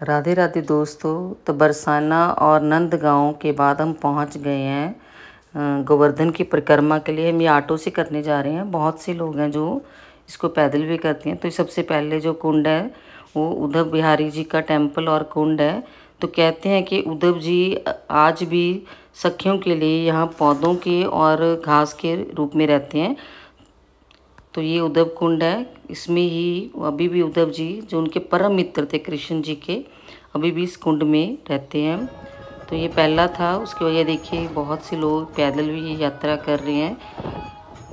राधे राधे दोस्तों। तो बरसाना और नंदगांव के बाद हम पहुंच गए हैं गोवर्धन की परिक्रमा के लिए। हम ये ऑटो से करने जा रहे हैं। बहुत से लोग हैं जो इसको पैदल भी करते हैं। तो सबसे पहले जो कुंड है वो उद्धव बिहारी जी का टेम्पल और कुंड है। तो कहते हैं कि उद्धव जी आज भी सखियों के लिए यहाँ पौधों के और घास के रूप में रहते हैं। तो ये उद्धव कुंड है। इसमें ही अभी भी उद्धव जी जो उनके परम मित्र थे कृष्ण जी के, अभी भी इस कुंड में रहते हैं। तो ये पहला था। उसकी वजह देखिए बहुत से लोग पैदल भी ये यात्रा कर रहे हैं।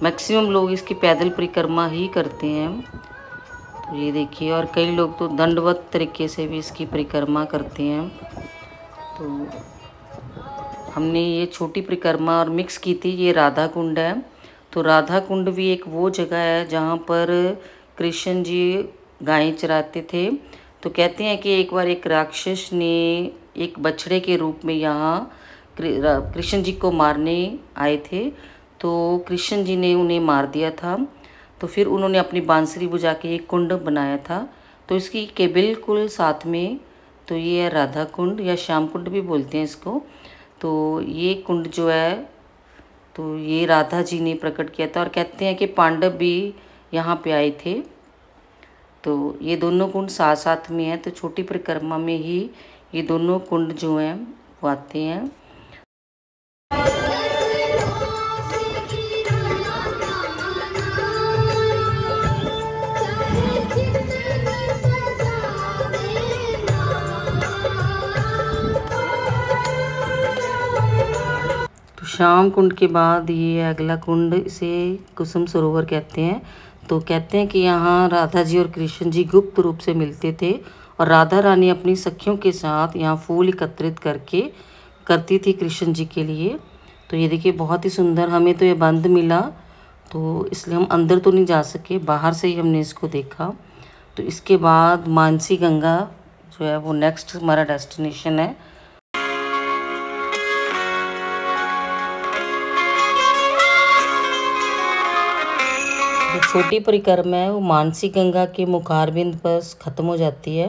मैक्सिमम लोग इसकी पैदल परिक्रमा ही करते हैं। तो ये देखिए, और कई लोग तो दंडवत तरीके से भी इसकी परिक्रमा करते हैं। तो हमने ये छोटी परिक्रमा और मिक्स की थी। ये राधा कुंड है। तो राधा कुंड भी एक वो जगह है जहाँ पर कृष्ण जी गायें चराते थे। तो कहते हैं कि एक बार एक राक्षस ने एक बछड़े के रूप में यहाँ कृष्ण जी को मारने आए थे। तो कृष्ण जी ने उन्हें मार दिया था। तो फिर उन्होंने अपनी बांसुरी बजा के एक कुंड बनाया था। तो इसकी के बिल्कुल साथ में तो ये है राधा कुंड या श्याम कुंड भी बोलते हैं इसको। तो ये कुंड जो है तो ये राधा जी ने प्रकट किया था। और कहते हैं कि पांडव भी यहाँ पे आए थे। तो ये दोनों कुंड साथ साथ में हैं। तो छोटी परिक्रमा में ही ये दोनों कुंड जो हैं वो आते हैं। श्याम कुंड के बाद ये अगला कुंड, इसे कुसुम सरोवर कहते हैं। तो कहते हैं कि यहाँ राधा जी और कृष्ण जी गुप्त रूप से मिलते थे और राधा रानी अपनी सखियों के साथ यहाँ फूल एकत्रित करके करती थी कृष्ण जी के लिए। तो ये देखिए बहुत ही सुंदर। हमें तो ये बंद मिला तो इसलिए हम अंदर तो नहीं जा सके, बाहर से ही हमने इसको देखा। तो इसके बाद मानसी गंगा जो है वो नेक्स्ट हमारा डेस्टिनेशन है। जो छोटी परिक्रमा है वो मानसी गंगा के मुखारबिंद पर ख़त्म हो जाती है।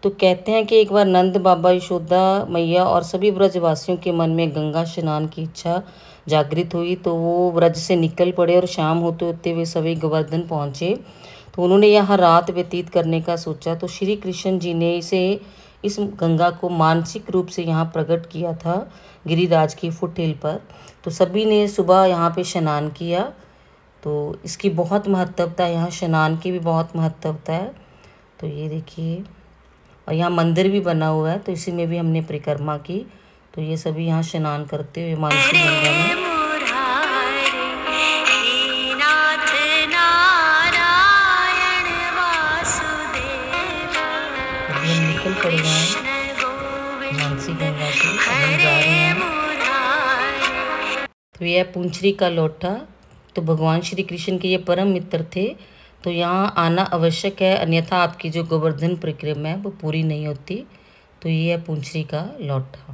तो कहते हैं कि एक बार नंद बाबा, यशोदा मैया और सभी ब्रजवासियों के मन में गंगा स्नान की इच्छा जागृत हुई। तो वो ब्रज से निकल पड़े और शाम होते होते वे सभी गोवर्धन पहुँचे। तो उन्होंने यहाँ रात व्यतीत करने का सोचा। तो श्री कृष्ण जी ने इस गंगा को मानसिक रूप से यहाँ प्रकट किया था गिरिराज की फुटहिल पर। तो सभी ने सुबह यहाँ पे स्नान किया। तो इसकी बहुत महत्वता है, यहाँ स्नान की भी बहुत महत्वता है। तो ये देखिए, और यहाँ मंदिर भी बना हुआ है। तो इसी में भी हमने परिक्रमा की। तो ये सभी यहाँ स्नान करते हुए मानसी गंगा में निकल पड़ गए हैं मानसी गंगा से। हम जा रहे हैं। तो यह पुंचरी का लोटा। तो भगवान श्री कृष्ण के ये परम मित्र थे। तो यहाँ आना आवश्यक है, अन्यथा आपकी जो गोवर्धन परिक्रमा है वो पूरी नहीं होती। तो ये है पुंचरी का लौटा।